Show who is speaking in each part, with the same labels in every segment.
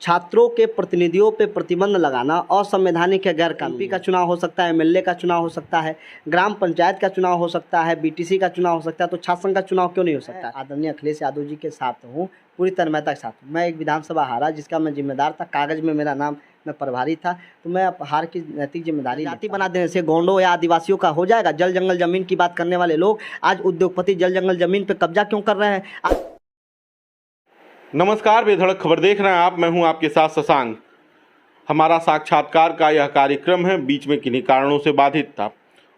Speaker 1: छात्रों के प्रतिनिधियों पे प्रतिबंध लगाना असंवैधानिक है, गैर कानूनी। का चुनाव हो सकता है, एमएलए का चुनाव हो सकता है, ग्राम पंचायत का चुनाव हो सकता है, बीटीसी का चुनाव हो सकता है, तो छात्र संघ का चुनाव क्यों नहीं हो सकता? आदरणीय अखिलेश यादव जी के साथ हूँ, पूरी तन्मयता के साथ। मैं एक विधानसभा हारा जिसका मैं जिम्मेदार था, कागज में मेरा नाम, मैं प्रभारी था, तो मैं अब हार की नैतिक जिम्मेदारी। जाति बना देने से गोंडों या आदिवासियों का हो जाएगा? जल जंगल जमीन की बात करने वाले लोग आज उद्योगपति जल जंगल जमीन पे कब्जा क्यों कर रहे हैं?
Speaker 2: नमस्कार, बेधड़क खबर देख रहे हैं आप। मैं हूं आपके साथ शशांक। हमारा साक्षात्कार का यह कार्यक्रम है, बीच में किन्हीं कारणों से बाधित था।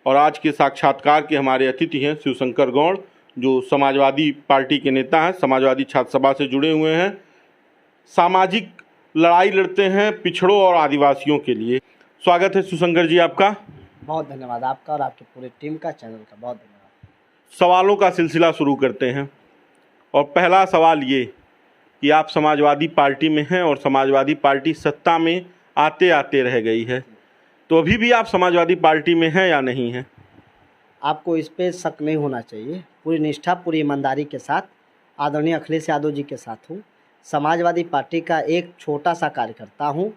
Speaker 2: और आज के साक्षात्कार के हमारे अतिथि हैं शिवशंकर गौड़, जो समाजवादी पार्टी के नेता हैं, समाजवादी छात्र सभा से जुड़े हुए हैं, सामाजिक लड़ाई लड़ते हैं पिछड़ों और आदिवासियों के लिए। स्वागत है शिवशंकर जी आपका।
Speaker 1: बहुत धन्यवाद आपका और आपके पूरे टीम का, चैनल का बहुत धन्यवाद।
Speaker 2: सवालों का सिलसिला शुरू करते हैं और पहला सवाल ये कि आप समाजवादी पार्टी में हैं और समाजवादी पार्टी सत्ता में आते आते रह गई है, तो अभी भी आप समाजवादी पार्टी में हैं या नहीं हैं?
Speaker 1: आपको इस पे शक नहीं होना चाहिए। पूरी निष्ठा, पूरी ईमानदारी के साथ आदरणीय अखिलेश यादव जी के साथ हूँ। समाजवादी पार्टी का एक छोटा सा कार्यकर्ता हूँ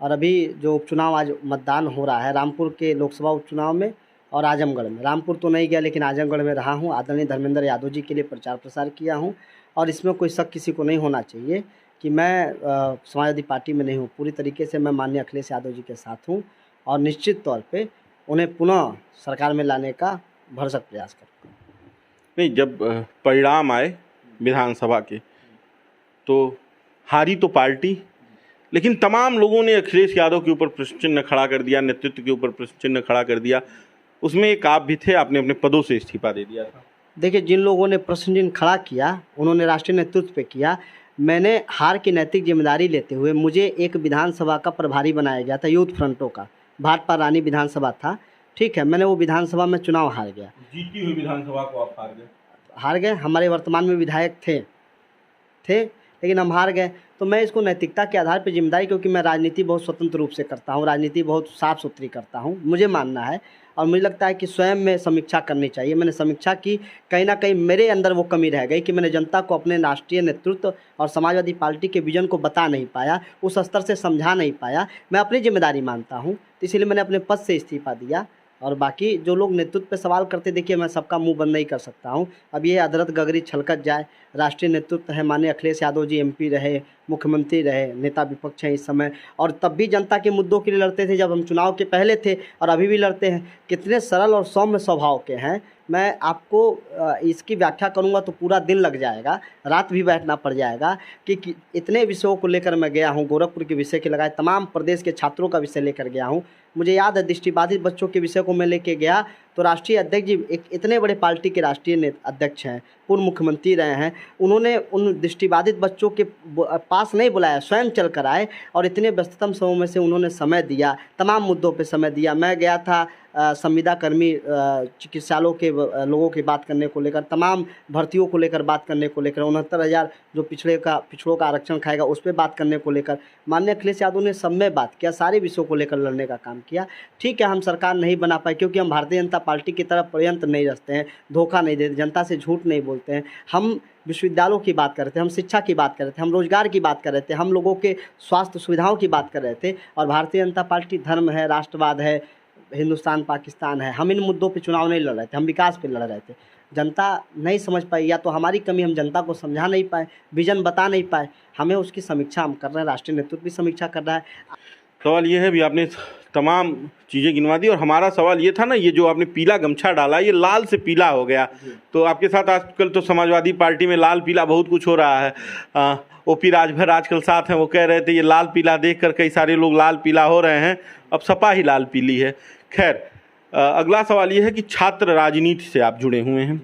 Speaker 1: और अभी जो उपचुनाव आज मतदान हो रहा है रामपुर के लोकसभा उपचुनाव में और आजमगढ़ में, रामपुर तो नहीं गया लेकिन आजमगढ़ में रहा हूँ। आदरणीय धर्मेंद्र यादव जी के लिए प्रचार प्रसार किया हूँ और इसमें कोई शक किसी को नहीं होना चाहिए कि मैं समाजवादी पार्टी में नहीं हूँ। पूरी तरीके से मैं माननीय अखिलेश यादव जी के साथ हूँ और निश्चित तौर पे उन्हें पुनः सरकार में लाने का भरसक प्रयास करूँगा।
Speaker 2: नहीं, जब परिणाम आए विधानसभा के तो हारी तो पार्टी, लेकिन तमाम लोगों ने अखिलेश यादव के ऊपर प्रश्न चिन्ह खड़ा कर दिया, नेतृत्व के ऊपर प्रश्न चिन्ह खड़ा कर दिया। उसमें एक आप भी थे, आपने अपने पदों से इस्तीफा दे दिया था।
Speaker 1: देखिए, जिन लोगों ने प्रश्न चिन्ह खड़ा किया उन्होंने राष्ट्रीय नेतृत्व पे किया। मैंने हार की नैतिक जिम्मेदारी लेते हुए मुझे एक विधानसभा का प्रभारी बनाया गया था, यूथ फ्रंटों का, भाटपा रानी विधानसभा था, ठीक है। मैंने वो विधानसभा में चुनाव हार गया।
Speaker 2: जीती हुई विधानसभा को आप
Speaker 1: हार गए। हमारे वर्तमान में विधायक थे लेकिन हम हार गए। तो मैं इसको नैतिकता के आधार पर जिम्मेदारी, क्योंकि मैं राजनीति बहुत स्वतंत्र रूप से करता हूँ, राजनीति बहुत साफ सुथरी करता हूँ, मुझे मानना है और मुझे लगता है कि स्वयं में समीक्षा करनी चाहिए। मैंने समीक्षा की, कहीं ना कहीं मेरे अंदर वो कमी रह गई कि मैंने जनता को अपने राष्ट्रीय नेतृत्व और समाजवादी पार्टी के विजन को बता नहीं पाया, उस स्तर से समझा नहीं पाया। मैं अपनी जिम्मेदारी मानता हूँ, तो इसीलिए मैंने अपने पद से इस्तीफा दिया। और बाकी जो लोग नेतृत्व पे सवाल करते, देखिए मैं सबका मुंह बंद नहीं कर सकता हूं। अब ये अदरत गगरी छलकत जाए, राष्ट्रीय नेतृत्व है, माननीय अखिलेश यादव जी एमपी रहे, मुख्यमंत्री रहे, नेता विपक्ष हैं इस समय, और तब भी जनता के मुद्दों के लिए लड़ते थे जब हम चुनाव के पहले थे और अभी भी लड़ते हैं। कितने सरल और सौम्य स्वभाव के हैं। मैं आपको इसकी व्याख्या करूंगा तो पूरा दिन लग जाएगा, रात भी बैठना पड़ जाएगा कि इतने विषयों को लेकर मैं गया हूं। गोरखपुर के विषय के लगाए, तमाम प्रदेश के छात्रों का विषय लेकर गया हूं। मुझे याद है दृष्टिबाधित बच्चों के विषय को मैं लेके गया तो राष्ट्रीय अध्यक्ष जी, एक इतने बड़े पार्टी के राष्ट्रीय अध्यक्ष हैं, पूर्व मुख्यमंत्री रहे हैं, उन्होंने उन दृष्टिबाधित बच्चों के पास नहीं बुलाया, स्वयं चल कर आए और इतने व्यस्ततम समूह में से उन्होंने समय दिया, तमाम मुद्दों पे समय दिया। मैं गया था संविदा कर्मी चिकित्सालयों के लोगों की बात करने को लेकर, तमाम भर्तियों को लेकर बात करने को लेकर, 69,000 जो पिछड़ों का आरक्षण खाएगा उस पर बात करने को लेकर माननीय अखिलेश यादव ने सब में बात किया, सारे विषयों को लेकर लड़ने का काम किया। ठीक है, हम सरकार नहीं बना पाए क्योंकि हम भारतीय जनता पार्टी की तरफ षड्यंत्र नहीं रचते हैं, धोखा नहीं देते, जनता से झूठ नहीं बोलते हैं। हम विश्वविद्यालयों की बात कर रहे थे, हम शिक्षा की बात कर रहे थे, हम रोजगार की बात कर रहे थे, हम लोगों के स्वास्थ्य सुविधाओं की बात कर रहे थे। और भारतीय जनता पार्टी धर्म है, राष्ट्रवाद है, हिंदुस्तान पाकिस्तान है, हम इन मुद्दों पे चुनाव नहीं लड़ रहे थे, हम विकास पे लड़ रहे थे। जनता नहीं समझ पाई, या तो हमारी कमी, हम जनता को समझा नहीं पाए, विजन बता नहीं पाए, हमें उसकी समीक्षा हम कर रहे हैं, राष्ट्रीय नेतृत्व भी समीक्षा कर रहा है।
Speaker 2: सवाल ये है, भी आपने तमाम चीज़ें गिनवा दी और हमारा सवाल ये था ना, ये जो आपने पीला गमछा डाला ये लाल से पीला हो गया, तो आपके साथ आजकल तो समाजवादी पार्टी में लाल पीला बहुत कुछ हो रहा है। ओपी राजभर आजकल साथ हैं, वो कह रहे थे ये लाल पीला देखकर कई सारे लोग लाल पीला हो रहे हैं, अब सपा ही लाल पीली है। खैर, अगला सवाल ये है कि छात्र राजनीति से आप जुड़े हुए हैं,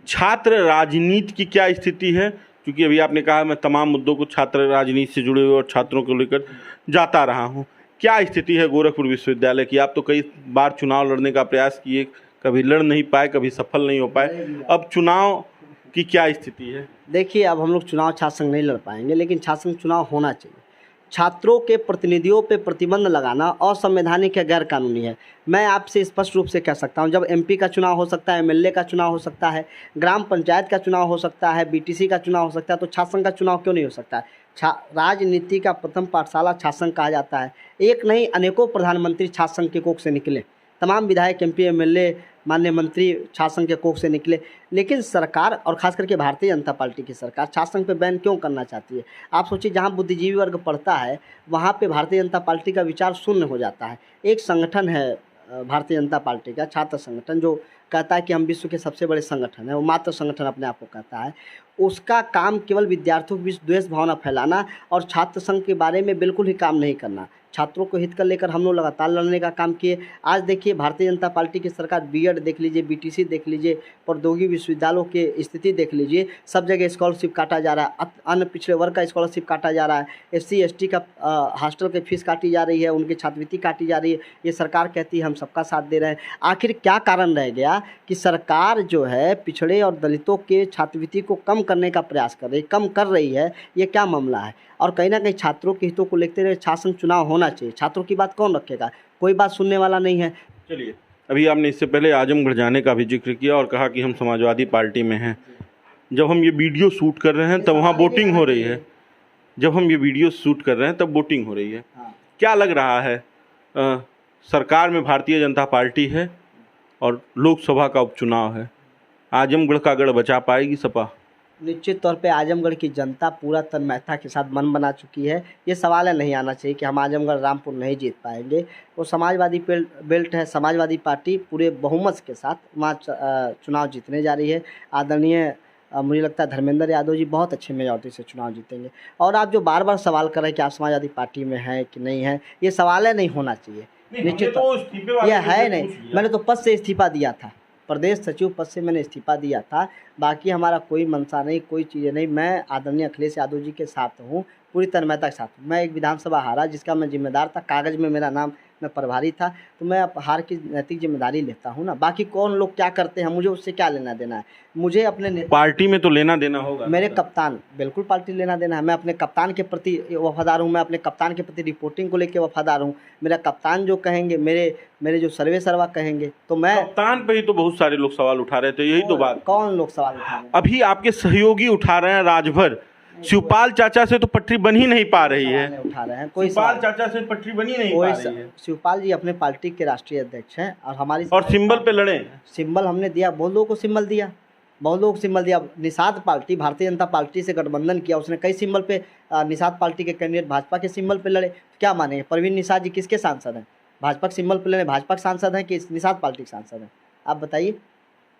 Speaker 2: छात्र राजनीति की क्या स्थिति है? क्योंकि अभी आपने कहा मैं तमाम मुद्दों को छात्र राजनीति से जुड़े हुए और छात्रों को लेकर जाता रहा हूं। क्या स्थिति है गोरखपुर विश्वविद्यालय की? आप तो कई बार चुनाव लड़ने का प्रयास किए, कभी लड़ नहीं पाए, कभी सफल नहीं हो पाए, अब चुनाव की क्या स्थिति है?
Speaker 1: देखिए, अब हम लोग चुनाव छात्र संघ नहीं लड़ पाएंगे, लेकिन छात्र संघ चुनाव होना चाहिए। छात्रों के प्रतिनिधियों पे प्रतिबंध लगाना असंवैधानिक है, गैर कानूनी है। मैं आपसे स्पष्ट रूप से कह सकता हूं, जब एमपी का चुनाव हो सकता है, एमएलए का चुनाव हो सकता है, ग्राम पंचायत का चुनाव हो सकता है, बीटीसी का चुनाव हो सकता है, तो छात्र संघ का चुनाव क्यों नहीं हो सकता है? राजनीति का प्रथम पाठशाला छात्र संघ कहा जाता है। एक नहीं अनेकों प्रधानमंत्री छात्र संघ के कोख से निकले, तमाम विधायक एमपी एमएलए माननीय मंत्री छात्र संघ के कोख से निकले। लेकिन सरकार और खास करके भारतीय जनता पार्टी की सरकार छात्र संघ पे बैन क्यों करना चाहती है? आप सोचिए, जहाँ बुद्धिजीवी वर्ग पढ़ता है वहाँ पे भारतीय जनता पार्टी का विचार शून्य हो जाता है। एक संगठन है भारतीय जनता पार्टी का छात्र संगठन, जो कहता है कि हम विश्व के सबसे बड़े संगठन है, वो मात्र संगठन अपने आप को कहता है। उसका काम केवल विद्यार्थियों के बीच द्वेष भावना फैलाना और छात्र संघ के बारे में बिल्कुल ही काम नहीं करना। छात्रों को हित कर लेकर हम लोग लगातार लड़ने का काम किए। आज देखिए भारतीय जनता पार्टी की सरकार बीएड देख लीजिए, बीटीसी देख लीजिए, प्रौद्योगिकी विश्वविद्यालयों की स्थिति देख लीजिए, सब जगह स्कॉलरशिप काटा जा रहा है, अन्य पिछड़े वर्ग का स्कॉलरशिप काटा जा रहा है, एससी एसटी का हॉस्टल की फीस काटी जा रही है, उनकी छात्रवृत्ति काटी जा रही है। ये सरकार कहती है हम सबका साथ दे रहे हैं। आखिर क्या कारण रह गया कि सरकार जो है पिछड़े और दलितों के छात्रवृत्ति को कम करने का प्रयास कर रही, कम कर रही है? ये क्या मामला है? और कहीं ना कहीं छात्रों के हितों को लेते हुए छात्र संघ चुनाव होना चाहिए। छात्रों की बात कौन रखेगा? कोई बात सुनने वाला नहीं है।
Speaker 2: चलिए, अभी आपने इससे पहले आजमगढ़ जाने का भी जिक्र किया और कहा कि हम समाजवादी पार्टी में हैं। जब हम ये वीडियो शूट कर रहे हैं तब वहाँ वोटिंग हो रही है। जब हम ये वीडियो शूट कर रहे हैं तब वोटिंग हो रही है। क्या लग रहा है, सरकार में भारतीय जनता पार्टी है और लोकसभा का उपचुनाव है, आजमगढ़ का गढ़ बचा पाएगी सपा?
Speaker 1: निश्चित तौर पे आजमगढ़ की जनता पूरा तन्मयता के साथ मन बना चुकी है। ये सवाल है नहीं आना चाहिए कि हम आजमगढ़ रामपुर नहीं जीत पाएंगे। वो समाजवादी बेल्ट है, समाजवादी पार्टी पूरे बहुमत के साथ वहाँ चुनाव जीतने जा रही है। आदरणीय मुझे लगता है धर्मेंद्र यादव जी बहुत अच्छे मेजॉरिटी से चुनाव जीतेंगे। और आप जो बार बार सवाल कर रहे हैं कि आप समाजवादी पार्टी में हैं कि नहीं हैं, ये सवाल है नहीं होना चाहिए। निश्चित ये है नहीं। मैंने तो पद से इस्तीफा दिया था, प्रदेश सचिव पद से मैंने इस्तीफा दिया था। बाकी हमारा कोई मंशा नहीं, कोई चीज़ें नहीं। मैं आदरणीय अखिलेश यादव जी के साथ हूँ, पूरी तन्मयता के साथ। मैं एक विधानसभा हारा जिसका मैं जिम्मेदार था, कागज़ में मेरा नाम, मैं प्रभारी था, तो मैं अब हार की नैतिक जिम्मेदारी लेता हूँ ना। बाकी कौन लोग क्या करते हैं मुझे उससे क्या लेना देना है? मुझे अपने
Speaker 2: पार्टी में तो लेना देना होगा।
Speaker 1: मेरे कप्तान, बिल्कुल पार्टी लेना देना है। मैं अपने कप्तान के प्रति वफादार हूँ, मैं अपने कप्तान के प्रति रिपोर्टिंग को लेकर वफादार हूँ। मेरा कप्तान जो कहेंगे, मेरे जो सर्वे सर्वा कहेंगे, तो मैं
Speaker 2: कप्तान पे ही तो बहुत सारे लोग सवाल उठा रहे थे। यही तो बात।
Speaker 1: कौन लोग सवाल उठा रहे हैं?
Speaker 2: अभी आपके सहयोगी उठा रहे हैं राजभर। शिवपाल चाचा से तो पटरी बन ही नहीं पा रही है।
Speaker 1: उठा रहे हैं कोई
Speaker 2: शिवपाल चाचा से पटरी बनी नहीं पा रही है।
Speaker 1: शिवपाल जी अपने पार्टी के राष्ट्रीय अध्यक्ष हैं और हमारी
Speaker 2: और सिंबल पे लड़े। सिंबल
Speaker 1: हमने दिया, बहुत लोगों को सिंबल दिया, बहुत लोगों को सिंबल दिया। निषाद पार्टी भारतीय जनता पार्टी से गठबंधन किया, उसने कई सिंबल पे निषाद पार्टी के कैंडिडेट भाजपा के सिंबल पे लड़े। क्या मानेंगे? परवीन निषाद जी किसके सांसद हैं? भाजपा के सिंबल पे लड़े, भाजपा के सांसद हैं कि निषाद पार्टी के सांसद हैं? आप बताइए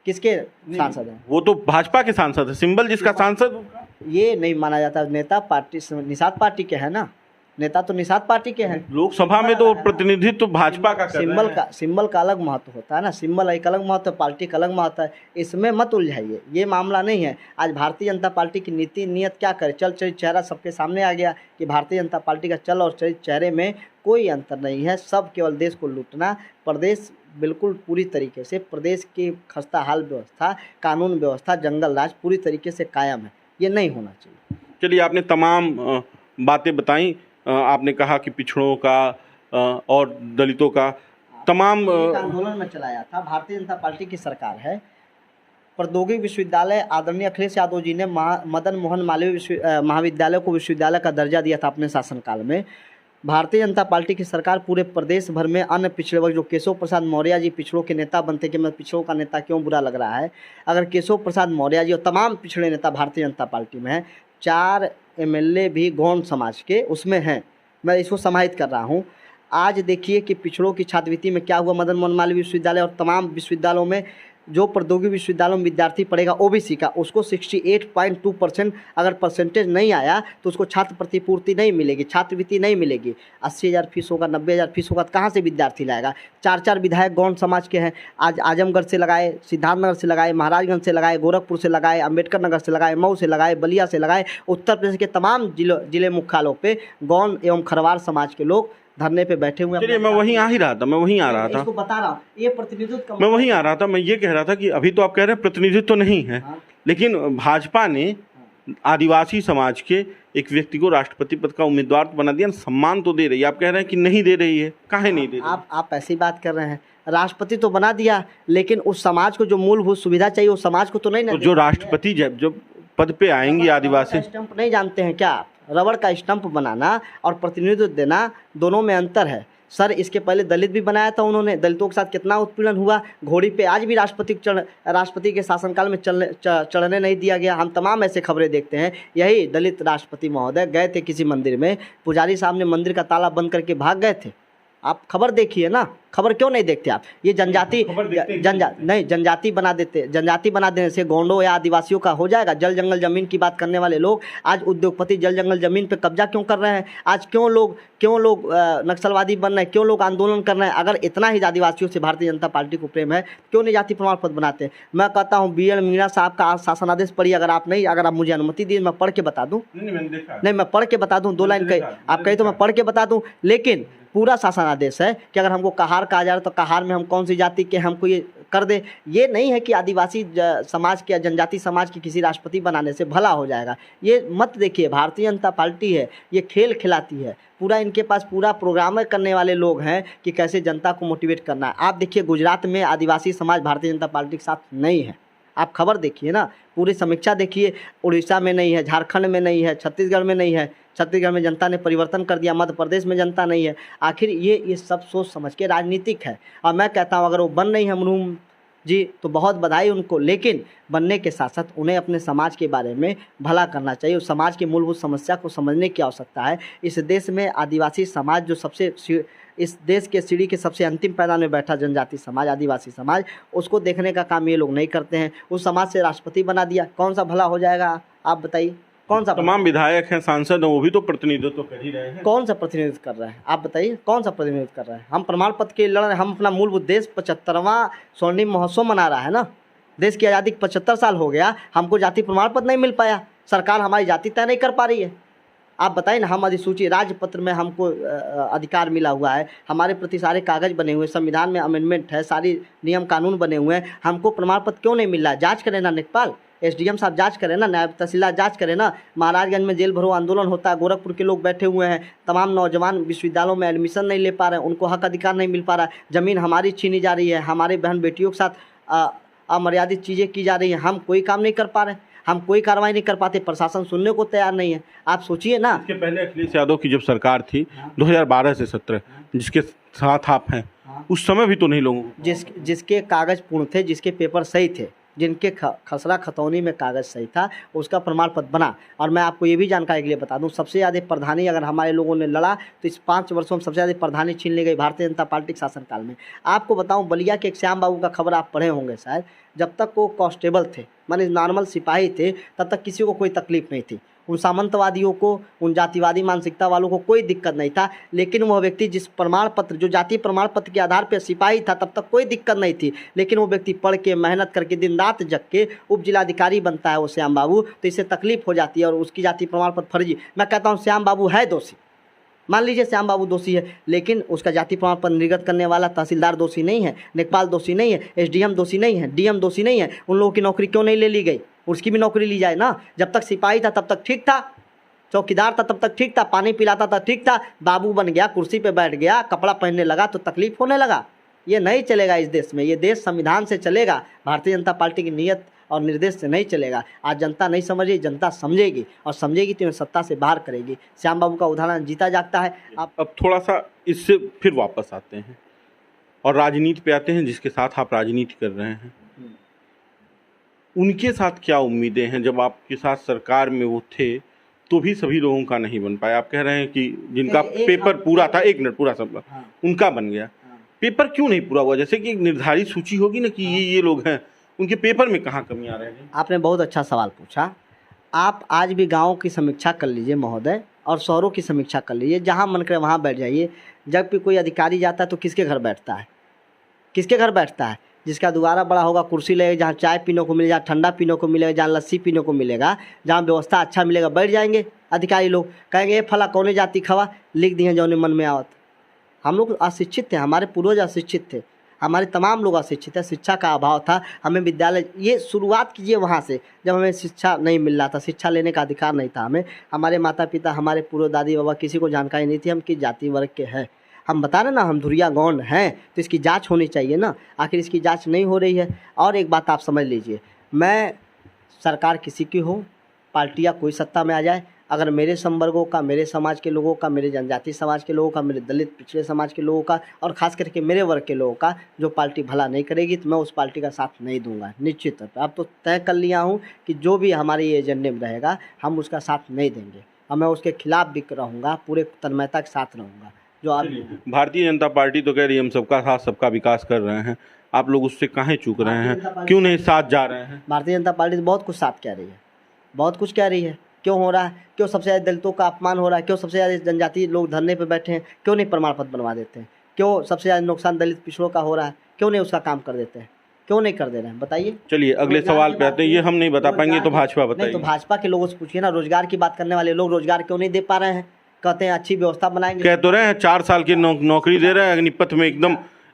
Speaker 1: किसके सांसद हैं?
Speaker 2: वो तो भाजपा के सांसद है। सिंबल जिसका सांसद, ये
Speaker 1: नहीं माना जाता। नेता पार्टी निषाद पार्टी के है ना, नेता तो निषाद पार्टी के हैं।
Speaker 2: लोकसभा में तो प्रतिनिधित्व तो भाजपा का
Speaker 1: सिंबल का अलग महत्व होता है ना। सिंबल एक अलग महत्व, पार्टी का अलग महत्व है। इसमें मत उलझाइए, ये मामला नहीं है। आज भारतीय जनता पार्टी की नीति नियत क्या करे, चल चरित्र चेहरा सबके सामने आ गया कि भारतीय जनता पार्टी का चल और चरित्र चेहरे में कोई अंतर नहीं है। सब केवल देश को लूटना। प्रदेश बिल्कुल पूरी तरीके से, प्रदेश की खस्ता हाल व्यवस्था, कानून व्यवस्था, जंगल राज पूरी तरीके से कायम है। ये नहीं होना चाहिए।
Speaker 2: चलिए, आपने तमाम बातें बताई। आपने कहा कि पिछड़ों का और दलितों का तमाम
Speaker 1: आंदोलन में चलाया था। भारतीय जनता पार्टी की सरकार है। प्रौद्योगिकी विश्वविद्यालय आदरणीय अखिलेश यादव जी ने मदन मोहन मालवीय महाविद्यालय को विश्वविद्यालय का दर्जा दिया था अपने शासनकाल में। भारतीय जनता पार्टी की सरकार पूरे प्रदेश भर में अन्य पिछड़े वर्ग, जो केशव प्रसाद मौर्य जी पिछड़ों के नेता बनते, कि मैं पिछड़ों का नेता क्यों बुरा लग रहा है, अगर केशव प्रसाद मौर्य जी और तमाम पिछड़े नेता भारतीय जनता पार्टी में हैं, 4 एमएलए भी गौंड समाज के उसमें हैं, मैं इसको समाहित कर रहा हूँ। आज देखिए कि पिछड़ों की छात्रवृत्ति में क्या हुआ। मदन मोहन मालवीय विश्वविद्यालय और तमाम विश्वविद्यालयों में, जो प्रौद्योगिकी विश्वविद्यालयों में विद्यार्थी पढ़ेगा ओबीसी का, उसको 68.2% अगर परसेंटेज नहीं आया तो उसको छात्र प्रतिपूर्ति नहीं मिलेगी, छात्रवृत्ति नहीं मिलेगी। 80,000 फीस होगा, 90,000 फीस होगा, तो कहाँ से विद्यार्थी लाएगा? 4 विधायक गौंड समाज के हैं। आज आजमगढ़ से लगाए, सिद्धार्थनगर से लगाए, महाराजगंज से लगाए, गोरखपुर से लगाए, अम्बेडकर नगर से लगाए, मऊ से लगाए, बलिया से लगाए, उत्तर प्रदेश के तमाम जिले मुख्यालयों पे गौंड एवं खरवार समाज के लोग धरने पे बैठे हुए हैं।
Speaker 2: चलिए, मैं वहीं आ रहा था,
Speaker 1: इसको बता रहा हूँ, ये प्रतिनिधित्व
Speaker 2: मैं वहीं आ रहा था। मैं ये कह रहा था कि अभी तो आप कह रहे हैं प्रतिनिधित्व तो नहीं है, लेकिन भाजपा ने आदिवासी समाज के एक व्यक्ति को राष्ट्रपति पद का उम्मीदवार तो बना दिया, सम्मान तो दे रही है। आप कह रहे हैं कि नहीं दे रही है, काहे नहीं दे रही?
Speaker 1: आप ऐसी बात कर रहे हैं। राष्ट्रपति तो बना दिया, लेकिन उस समाज को जो मूलभूत सुविधा चाहिए उस समाज को तो नहीं।
Speaker 2: तो जो राष्ट्रपति जब पद पे आएंगी आदिवासी,
Speaker 1: स्टैंप नहीं जानते हैं क्या? रबड़ का स्टंप बनाना और प्रतिनिधित्व देना, दोनों में अंतर है सर। इसके पहले दलित भी बनाया था उन्होंने, दलितों के साथ कितना उत्पीड़न हुआ। घोड़ी पे आज भी राष्ट्रपति के शासनकाल में चढ़ने नहीं दिया गया। हम तमाम ऐसे खबरें देखते हैं। यही दलित राष्ट्रपति महोदय गए थे किसी मंदिर में, पुजारी साहब ने मंदिर का ताला बंद करके भाग गए थे। आप खबर देखिए ना, खबर क्यों नहीं देखते आप? ये जनजाति जनजाति बना देते, जनजाति बना देने से गोंडों या आदिवासियों का हो जाएगा। जल जंगल जमीन की बात करने वाले लोग आज उद्योगपति जल जंगल जमीन पे कब्जा क्यों कर रहे हैं? आज क्यों लोग नक्सलवादी बन रहे हैं, क्यों लोग आंदोलन कर रहे हैं? अगर इतना ही आदिवासियों से भारतीय जनता पार्टी को प्रेम है, क्यों नहीं जाति प्रमाण पत्र बनाते हैं? मैं कहता हूँ BL मीणा साहब का आज शासनादेश पढ़िए, अगर आप मुझे अनुमति दी मैं पढ़ के बता दूँ। नहीं, मैं पढ़ के बता दूँ, 2 लाइन कही आप कही तो मैं पढ़ के बता दूँ। लेकिन पूरा शासनादेश है कि अगर हमको कहार कहा जा रहा है तो कहार में हम कौन सी जाति के हमको ये कर दे। ये नहीं है कि आदिवासी समाज के या जनजाति समाज की किसी राष्ट्रपति बनाने से भला हो जाएगा। ये मत देखिए, भारतीय जनता पार्टी है, ये खेल खिलाती है। पूरा इनके पास पूरा प्रोग्राम करने वाले लोग हैं कि कैसे जनता को मोटिवेट करना है। आप देखिए गुजरात में आदिवासी समाज भारतीय जनता पार्टी के साथ नहीं है। आप खबर देखिए ना, पूरी समीक्षा देखिए। उड़ीसा में नहीं है, झारखंड में नहीं है, छत्तीसगढ़ में नहीं है। छत्तीसगढ़ में जनता ने परिवर्तन कर दिया, मध्य प्रदेश में जनता नहीं है। आखिर ये सब सोच समझ के राजनीतिक है। और मैं कहता हूँ अगर वो बन रही है मरहूम जी तो बहुत बधाई उनको, लेकिन बनने के साथ साथ उन्हें अपने समाज के बारे में भला करना चाहिए। उस समाज की मूलभूत समस्या को समझने की आवश्यकता है। इस देश में आदिवासी समाज जो इस देश के सीढ़ी के सबसे अंतिम पैदान में बैठा जनजाति समाज, आदिवासी समाज, उसको देखने का काम ये लोग नहीं करते हैं। उस समाज से राष्ट्रपति बना दिया, कौन सा भला हो जाएगा आप बताइए? कौन सा? तमाम
Speaker 2: विधायक हैं, सांसद हैं, वो भी तो प्रतिनिधित्व कर ही रहे हैं।
Speaker 1: कौन सा प्रतिनिधित्व कर रहे हैं आप बताइए? कौन सा प्रतिनिधित्व कर रहे हैं? हम प्रमाण पत्र के लड़ रहे हैं। हम अपना मूलभूत देश 75वां स्वर्णिम महोत्सव मना रहा है ना। देश की आज़ादी 75 साल हो गया, हमको जाति प्रमाण पत्र नहीं मिल पाया। सरकार हमारी जाति तय नहीं कर पा रही है। आप बताइए ना, हम अधिसूची राजपत्र में हमको अधिकार मिला हुआ है, हमारे प्रति सारे कागज बने हुए, संविधान में अमेंडमेंट है, सारी नियम कानून बने हुए हैं, हमको प्रमाण पत्र क्यों नहीं मिल रहा है? जांच करें ना लेखपाल, SDM साहब जांच करें ना, नायब तहसीलदार जांच करें ना। महाराजगंज में जेल भरो आंदोलन होता है, गोरखपुर के लोग बैठे हुए हैं, तमाम नौजवान विश्वविद्यालयों में एडमिशन नहीं ले पा रहे हैं, उनको हक अधिकार नहीं मिल पा रहा है, ज़मीन हमारी छीनी जा रही है, हमारे बहन बेटियों के साथ अमर्यादित चीज़ें की जा रही हैं, हम कोई काम नहीं कर पा रहे हैं, हम कोई कार्रवाई नहीं कर पाते, प्रशासन सुनने को तैयार नहीं है। आप सोचिए ना।
Speaker 2: इसके पहले अखिलेश यादव की जब सरकार थी 2012 से 17, जिसके साथ आप हैं, उस समय भी तो नहीं लोगों को
Speaker 1: जिसके कागज पूर्ण थे, जिसके पेपर सही थे, जिनके खसरा खतौनी में कागज सही था, उसका प्रमाण पत्र बना। और मैं आपको ये भी जानकारी के लिए बता दूं, सबसे ज़्यादा प्रधानी अगर हमारे लोगों ने लड़ा तो इस 5 वर्षों में सबसे ज़्यादा प्रधानी छीन ली गई भारतीय जनता पार्टी के शासनकाल में। आपको बताऊं, बलिया के एक श्याम बाबू का खबर आप पढ़े होंगे शायद। जब तक वो कांस्टेबल थे, माने नॉर्मल सिपाही थे, तब तक किसी को कोई तकलीफ नहीं थी। उन सामंतवादियों को, उन जातिवादी मानसिकता वालों को कोई दिक्कत नहीं था। लेकिन वह व्यक्ति जिस प्रमाण पत्र, जो जातीय प्रमाण पत्र के आधार पर सिपाही था, तब तक कोई दिक्कत नहीं थी। लेकिन वो व्यक्ति पढ़ के, मेहनत करके, दिन रात जग के उप जिलाधिकारी बनता है वो श्याम बाबू, तो इससे तकलीफ हो जाती है और उसकी जातीय प्रमाण पत्र फर्जी। मैं कहता हूँ श्याम बाबू है दोषी, मान लीजिए श्याम बाबू दोषी है, लेकिन उसका जाति प्रमाण पत्र निर्गत करने वाला तहसीलदार दोषी नहीं है, लेखपाल दोषी नहीं है, SDM दोषी नहीं है, DM दोषी नहीं है। उन लोगों की नौकरी क्यों नहीं ले ली गई? उसकी भी नौकरी ली जाए ना। जब तक सिपाही था तब तक ठीक था, चौकीदार था तब तक ठीक था, पानी पिलाता था ठीक था। बाबू बन गया, कुर्सी पे बैठ गया, कपड़ा पहनने लगा तो तकलीफ होने लगा। ये नहीं चलेगा इस देश में। ये देश संविधान से चलेगा, भारतीय जनता पार्टी की नीयत और निर्देश से नहीं चलेगा। आज जनता नहीं समझ रही, जनता समझेगी और समझेगी तो सत्ता से बाहर करेगी। श्याम बाबू का उदाहरण जीता जागता है।
Speaker 2: अब थोड़ा सा इससे फिर वापस आते हैं और राजनीति पे आते हैं, जिसके साथ आप राजनीति कर रहे हैं, उनके साथ क्या उम्मीदें हैं? जब आपके साथ सरकार में वो थे तो भी सभी लोगों का नहीं बन पाया। आप कह रहे हैं कि जिनका पेपर पूरा था, 1 मिनट पूरा सब उनका बन गया। पेपर क्यों नहीं पूरा हुआ? जैसे कि एक निर्धारित सूची होगी ना कि ये लोग हैं, उनके पेपर में कहाँ कमी आ रहे हैं?
Speaker 1: आपने बहुत अच्छा सवाल पूछा। आप आज भी गाँव की समीक्षा कर लीजिए महोदय, और शहरों की समीक्षा कर लीजिए, जहाँ मन करे वहाँ बैठ जाइए। जब भी कोई अधिकारी जाता है तो किसके घर बैठता है? किसके घर बैठता है? जिसका द्वारा बड़ा होगा, कुर्सी लगेगी, जहाँ चाय पीने को मिलेगा, ठंडा पीने को मिलेगा, जहाँ लस्सी पीने को मिलेगा, जहाँ व्यवस्था अच्छा मिलेगा, बैठ जाएंगे अधिकारी लोग। कहेंगे ये फला कौने जाति खवा, लिख दिए जो मन में आवत। हम लोग अशिक्षित थे, हमारे पूर्वज अशिक्षित थे, हमारे तमाम लोग अशिक्षित है। शिक्षा का अभाव था। हमें विद्यालय, ये शुरुआत कीजिए वहाँ से, जब हमें शिक्षा नहीं मिल रहा था, शिक्षा लेने का अधिकार नहीं था हमें। हमारे माता पिता, हमारे पूर्व दादी बाबा, किसी को जानकारी नहीं थी हम किस जाति वर्ग के हैं। हम बता रहे ना, हम धुरिया गौंड हैं, तो इसकी जांच होनी चाहिए ना। आखिर इसकी जांच नहीं हो रही है। और एक बात आप समझ लीजिए, मैं सरकार किसी की हो, पार्टियाँ कोई सत्ता में आ जाए, अगर मेरे संवर्गों का, मेरे समाज के लोगों का, मेरे जनजाति समाज के लोगों का, मेरे दलित पिछड़े समाज के लोगों का और ख़ास करके मेरे वर्ग के लोगों का जो पार्टी भला नहीं करेगी तो मैं उस पार्टी का साथ नहीं दूंगा निश्चित तौर पर। अब तो तय कर लिया हूँ कि जो भी हमारे एजेंडे में रहेगा हम उसका साथ नहीं देंगे और मैं उसके खिलाफ भी रहूँगा, पूरे तन्मयता के साथ रहूँगा। जो आप
Speaker 2: भारतीय जनता पार्टी तो कह रही है हम सबका साथ सबका विकास कर रहे हैं, आप लोग उससे काहे चूक रहे हैं, क्यों नहीं साथ जा रहे हैं?
Speaker 1: भारतीय जनता पार्टी तो बहुत कुछ साथ कह रही है, बहुत कुछ कह रही है। क्यों हो रहा है? क्यों सबसे ज़्यादा दलितों का अपमान हो रहा है? क्यों सबसे ज़्यादा जनजातीय लोग धरने पे बैठे हैं? क्यों नहीं प्रमाण पत्र बनवा देते हैं? क्यों सबसे ज़्यादा नुकसान दलित पिछड़ों का हो रहा है? क्यों नहीं उसका काम कर देते हैं? क्यों नहीं कर दे रहे हैं? बताइए।
Speaker 2: चलिए अगले सवाल पे आते हैं। ये हम नहीं बता पाएंगे तो भाजपा
Speaker 1: नहीं
Speaker 2: बताइए।
Speaker 1: तो भाजपा के लोगों से पूछिए ना, रोजगार की बात करने वाले लोग रोजगार क्यों नहीं दे पा रहे हैं? कहते हैं अच्छी व्यवस्था बनाएंगे,
Speaker 2: कह तो रहे हैं 4 साल की नौकरी दे रहे हैं, अग्निपथ में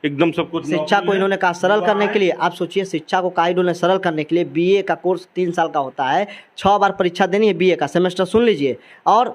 Speaker 2: एकदम सब कुछ।
Speaker 1: शिक्षा को इन्होंने कहा सरल करने के लिए। आप सोचिए, शिक्षा को कहा इन्होंने सरल करने के लिए। बीए का कोर्स 3 साल का होता है, 6 बार परीक्षा देनी है बीए का सेमेस्टर, सुन लीजिए। और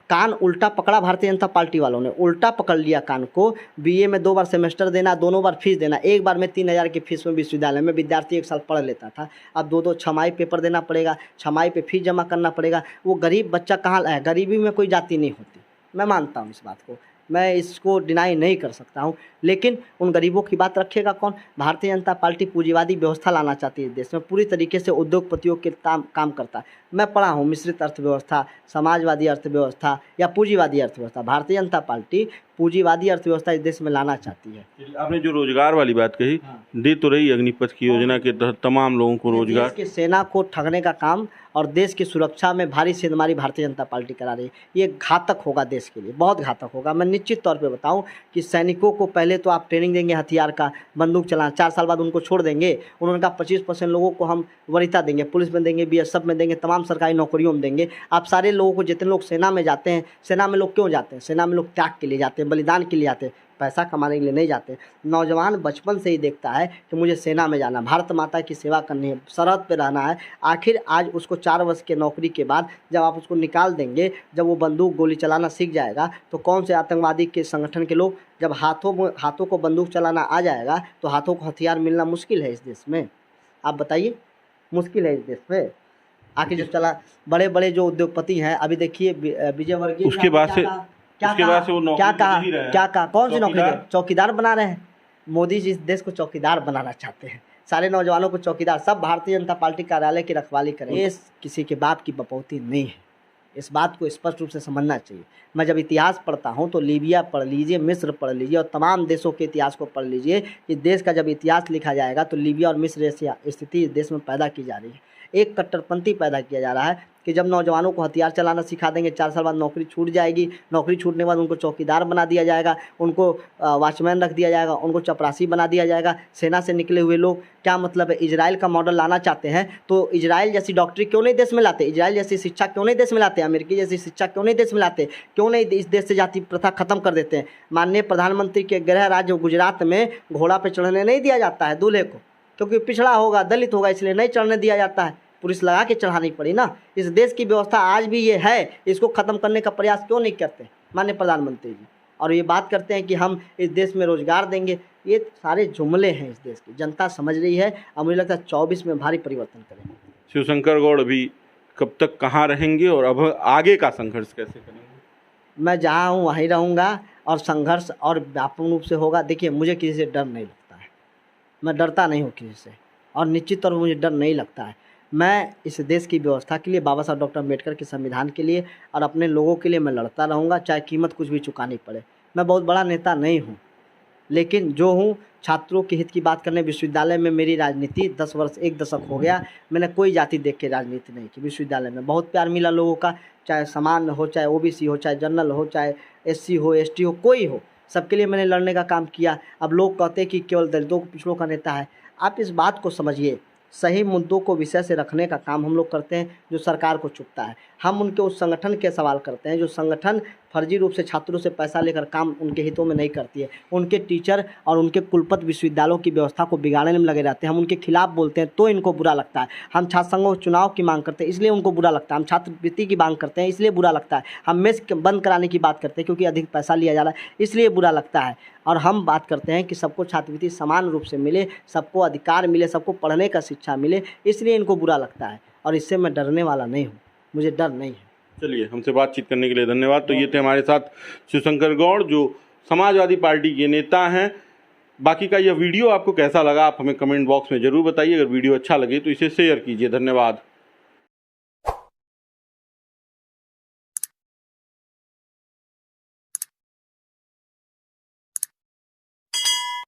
Speaker 1: कान उल्टा पकड़ा भारतीय जनता पार्टी वालों ने, उल्टा पकड़ लिया कान को। बीए में 2 बार सेमेस्टर देना, दोनों बार फीस देना। एक बार में 3000 की फीस में विश्वविद्यालय में विद्यार्थी 1 साल पढ़ लेता था, अब 2 छमाही पेपर देना पड़ेगा, छमाही पे फीस जमा करना पड़ेगा। वो गरीब बच्चा कहाँ लाए? गरीबी में कोई जाति नहीं होती, मैं मानता हूँ इस बात को, मैं इसको डिनाई नहीं कर सकता हूँ। लेकिन उन गरीबों की बात रखेगा कौन? भारतीय जनता पार्टी पूंजीवादी व्यवस्था लाना चाहती है देश में, पूरी तरीके से उद्योगपतियों के काम करता है। मैं पढ़ा हूँ मिश्रित अर्थव्यवस्था, समाजवादी अर्थव्यवस्था या पूंजीवादी अर्थव्यवस्था। भारतीय जनता पार्टी पूंजीवादी अर्थव्यवस्था इस देश में लाना चाहती है।
Speaker 2: आपने जो रोजगार वाली बात कही, दे तो रही अग्निपथ की योजना के तहत तमाम लोगों को रोजगार।
Speaker 1: देश की सेना को ठगने का काम और देश की सुरक्षा में भारी सेंधमारी भारतीय जनता पार्टी करा रही है। ये घातक होगा देश के लिए, बहुत घातक होगा। मैं निश्चित तौर पे बताऊं कि सैनिकों को पहले तो आप ट्रेनिंग देंगे हथियार का, बंदूक चलाना, 4 साल बाद उनको छोड़ देंगे। उन्होंने कहा 25% लोगों को हम वरीयता देंगे, पुलिस में देंगे, बीएसएफ में देंगे, तमाम सरकारी नौकरियों में देंगे। आप सारे लोगों को, जितने लोग सेना में जाते हैं, सेना में लोग क्यों जाते हैं? सेना में लोग त्याग के लिए जाते हैं, बलिदान के लिए जाते हैं, पैसा कमाने के लिए नहीं जाते। नौजवान बचपन से ही देखता है कि मुझे सेना में जाना, भारत माता की सेवा करनी है, सरहद पे रहना है। आखिर आज उसको 4 वर्ष के नौकरी के बाद जब आप उसको निकाल देंगे, जब वो बंदूक गोली चलाना सीख जाएगा, तो कौन से आतंकवादी के संगठन के लोग, जब हाथों को बंदूक चलाना आ जाएगा तो हाथों को हथियार मिलना मुश्किल है इस देश में। आप बताइए, मुश्किल है इस देश में। आखिर जो चला, बड़े बड़े जो उद्योगपति हैं, अभी देखिए विजय वर्गीय,
Speaker 2: उसके बाद से वो नौकरी
Speaker 1: क्या कहा? कौन सी नौकरी? चौकीदार बना रहे हैं। मोदी जी इस देश को चौकीदार बनाना चाहते हैं, सारे नौजवानों को चौकीदार। सब भारतीय जनता पार्टी कार्यालय की रखवाली करें। ये किसी के बाप की बपौती नहीं है, इस बात को स्पष्ट रूप से समझना चाहिए। मैं जब इतिहास पढ़ता हूँ तो लीबिया पढ़ लीजिए, मिस्र पढ़ लीजिए और तमाम देशों के इतिहास को पढ़ लीजिए। इस देश का जब इतिहास लिखा जाएगा तो लीबिया और मिस्र जैसी स्थिति इस देश में पैदा की जा रही है। एक कट्टरपंथी पैदा किया जा रहा है कि जब नौजवानों को हथियार चलाना सिखा देंगे, 4 साल बाद नौकरी छूट जाएगी, नौकरी छूटने के बाद उनको चौकीदार बना दिया जाएगा, उनको वॉचमैन रख दिया जाएगा, उनको चपरासी बना दिया जाएगा। सेना से निकले हुए लोग, क्या मतलब है? इजराइल का मॉडल लाना चाहते हैं तो इजराइल जैसी डॉक्टरी क्यों नहीं देश में लाते? इजराइल जैसी शिक्षा क्यों नहीं देश में लाते? अमेरिकी जैसी शिक्षा क्यों नहीं देश में लाते? क्यों नहीं इस देश से जाति प्रथा खत्म कर देते हैं? माननीय प्रधानमंत्री के गृह राज्य गुजरात में घोड़ा पे चढ़ने नहीं दिया जाता है दूल्हे को, क्योंकि पिछड़ा होगा, दलित होगा, इसलिए नहीं चढ़ने दिया जाता है। पुलिस लगा के चढ़ानी पड़ी ना। इस देश की व्यवस्था आज भी ये है, इसको ख़त्म करने का प्रयास क्यों नहीं करते माननीय प्रधानमंत्री जी? और ये बात करते हैं कि हम इस देश में रोजगार देंगे, ये सारे जुमले हैं। इस देश की जनता समझ रही है और मुझे लगता है 24 में भारी परिवर्तन करेंगे।
Speaker 2: शिवशंकर गौड़ अभी कब तक कहाँ रहेंगे और अब आगे का संघर्ष कैसे करेंगे?
Speaker 1: मैं जहाँ हूँ वहीं रहूँगा और संघर्ष और व्यापक रूप से होगा। देखिए, मुझे किसी से डर नहीं लगता है, मैं डरता नहीं हूँ किसी से, और निश्चित तौर पर मुझे डर नहीं लगता है। मैं इस देश की व्यवस्था के लिए, बाबा साहब डॉक्टर अम्बेडकर के संविधान के लिए और अपने लोगों के लिए मैं लड़ता रहूँगा, चाहे कीमत कुछ भी चुकानी पड़े। मैं बहुत बड़ा नेता नहीं हूँ, लेकिन जो हूँ छात्रों के हित की बात करने। विश्वविद्यालय में मेरी राजनीति 10 वर्ष, 1 दशक हो गया, मैंने कोई जाति देख के राजनीति नहीं की। विश्वविद्यालय में बहुत प्यार मिला लोगों का, चाहे समान हो, चाहे ओबीसी हो, चाहे जनरल हो, चाहे एससी हो, एसटी हो, कोई हो, सबके लिए मैंने लड़ने का काम किया। अब लोग कहते हैं कि केवल दलितों को, पिछड़ों का नेता है। आप इस बात को समझिए, सही मुद्दों को विषय से रखने का काम हम लोग करते हैं जो सरकार को चुभता है। हम उनके उस संगठन के सवाल करते हैं जो संगठन फर्जी रूप से छात्रों से पैसा लेकर काम उनके हितों में नहीं करती है। उनके टीचर और उनके कुलपति विश्वविद्यालयों की व्यवस्था को बिगाड़ने में लगे रहते हैं। हम उनके खिलाफ बोलते हैं तो इनको बुरा लगता है। हम छात्र संघों चुनाव की मांग करते हैं इसलिए उनको बुरा लगता है। हम छात्रवृत्ति की मांग करते हैं इसलिए बुरा लगता है। हम मेस बंद कराने की बात करते हैं क्योंकि अधिक पैसा लिया जा रहा है इसलिए बुरा लगता है। और हम बात करते हैं कि सबको छात्रवृत्ति समान रूप से मिले, सबको अधिकार मिले, सबको पढ़ने का शिक्षा मिले, इसलिए इनको बुरा लगता है। और इससे मैं डरने वाला नहीं हूँ, मुझे डर नहीं है।
Speaker 2: चलिए, हमसे बातचीत करने के लिए धन्यवाद। तो ये थे हमारे साथ शिवशंकर गौड़, जो समाजवादी पार्टी के नेता हैं। बाकी का यह वीडियो आपको कैसा लगा, आप हमें कमेंट बॉक्स में ज़रूर बताइए। अगर वीडियो अच्छा लगे तो इसे शेयर कीजिए। धन्यवाद।